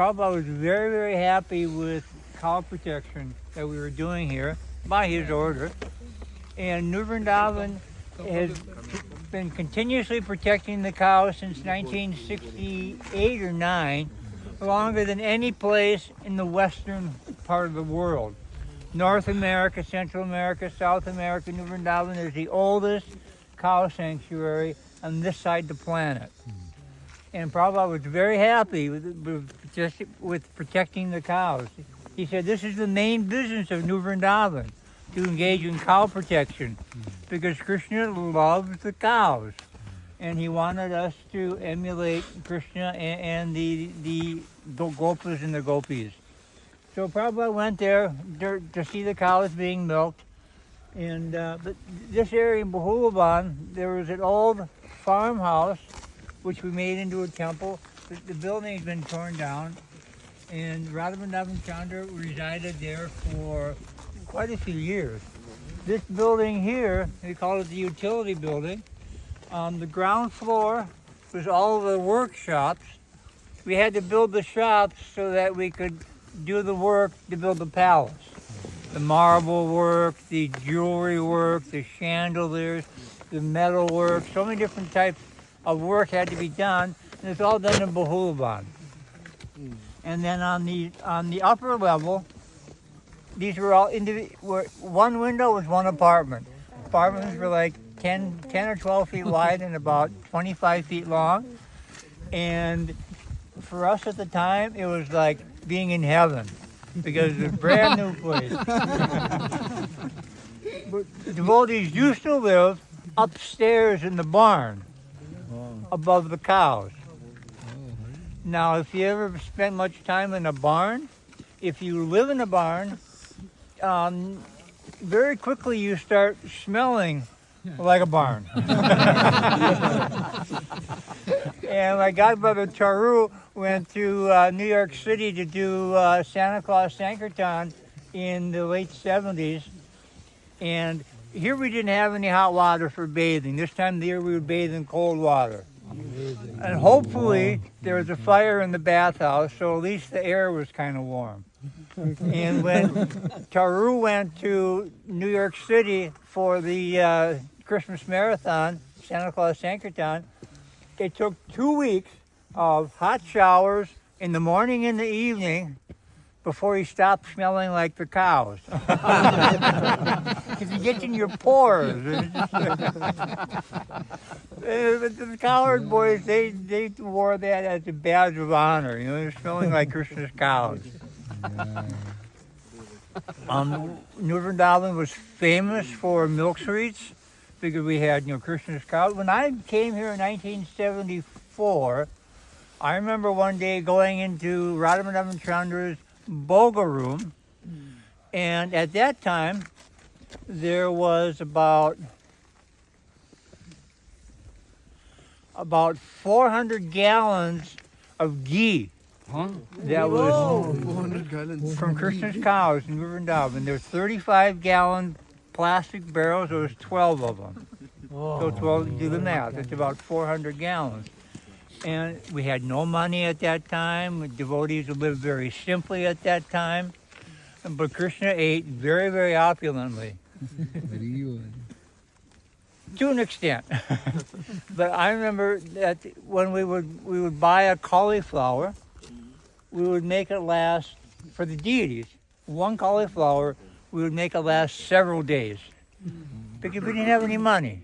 Prabhupada was very, very happy with cow protection that we were doing here by his order. And New Vrindavan has been continuously protecting the cows since 1968 or 9, longer than any place in the western part of the world. North America, Central America, South America, New Vrindavan is the oldest cow sanctuary on this side of the planet. And Prabhupada was very happy with protecting the cows. He said, this is the main business of New Vrindavan, to engage in cow protection, because Krishna loves the cows. And he wanted us to emulate Krishna and the gopas and the gopis. So Prabhupada went there to see the cows being milked. And but this area in Vrindaban, there was an old farmhouse which we made into a temple. The building has been torn down, and Radha Vrindavan Chandra resided there for quite a few years. This building here, we call it the utility building. On the ground floor was all of the workshops. We had to build the shops so that we could do the work to build the palace. The marble work, the jewelry work, the chandeliers, the metal work, so many different types of work had to be done, and it's all done in Vrindaban. And then on the upper level, these were all one window was one apartment. Apartments were like 10 or 12 feet wide and about 25 feet long. And for us at the time, it was like being in heaven, because it's a brand new place. But the devotees used to live upstairs in the barn above the cows. Now, if you ever spend much time in a barn, if you live in a barn, very quickly you start smelling like a barn. And my godbrother Charu went to New York City to do Santa Claus Sankirtan in the late 70s. And here we didn't have any hot water for bathing. This time of the year we would bathe in cold water. And hopefully there was a fire in the bathhouse, so at least the air was kind of warm. And when Charu went to New York City for the Christmas marathon, Santa Claus Sankirtan, it took 2 weeks of hot showers in the morning and the evening before he stopped smelling like the cows. Because it gets in your pores. The cowherd boys, they wore that as a badge of honor. You know, they're smelling like Krishna's cows. New Vrindavan was famous for milk sweets because we had, Krishna's cows. When I came here in 1974, I remember one day going into Radha Vrindavan Chandra's Boga room, and at that time there was about 400 gallons of ghee. That was 400 gallons from Krishna's cows in Vrindavan. There's 35-gallon plastic barrels. There was 12 of them. So 12, do the math. It's about 400 gallons. And we had no money at that time. Devotees lived very simply at that time. But Krishna ate very, very opulently. Very good. To an extent. But I remember that when we would buy a cauliflower, we would make it last, for the deities, one cauliflower, we would make it last several days. Because we didn't have any money.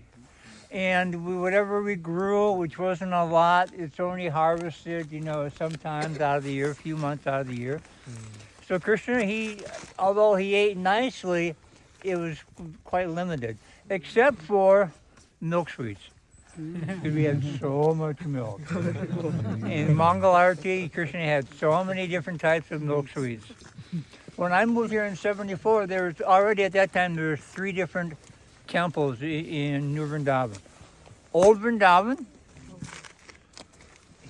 And whatever we grew, which wasn't a lot, it's only harvested, sometimes out of the year, a few months out of the year. So Krishna, although he ate nicely, it was quite limited, except for milk sweets. Because we had so much milk. In Mangalarti, Krishna had so many different types of milk sweets. When I moved here in 74, there was already at that time, there were 3 different temples in New Vrindavan. Old Vrindavan,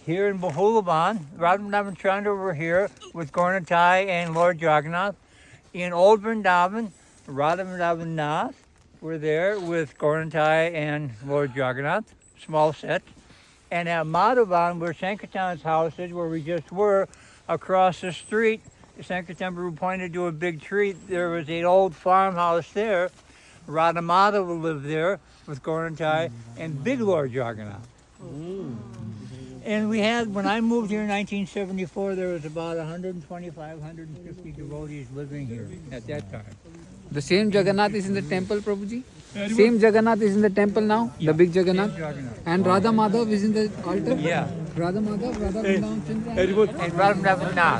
here in Vrindaban, Radha Vrindavan Chandra were here with Gaurashakti and Lord Jagannath. In Old Vrindavan, Radha Vrindavan Nath were there with Gaurashakti and Lord Jagannath, small set. And at Madhavan, where Sankirtan's house is, where we just were, across the street, Sankirtan Prabhu pointed to a big tree. There was an old farmhouse there. Radha Madhava lived there with Gorantai and Big Lord Jagannath. And we had, when I moved here in 1974, there was about 125, 150 devotees living here at that time. The same Jagannath is in the temple, Prabhuji? Same Jagannath is in the temple now? The big Jagannath? Jagannath. And Radha Madhav is in the altar? Yeah. Radha Madhav, Radha Vrindavan Chandra. And Radha Madhava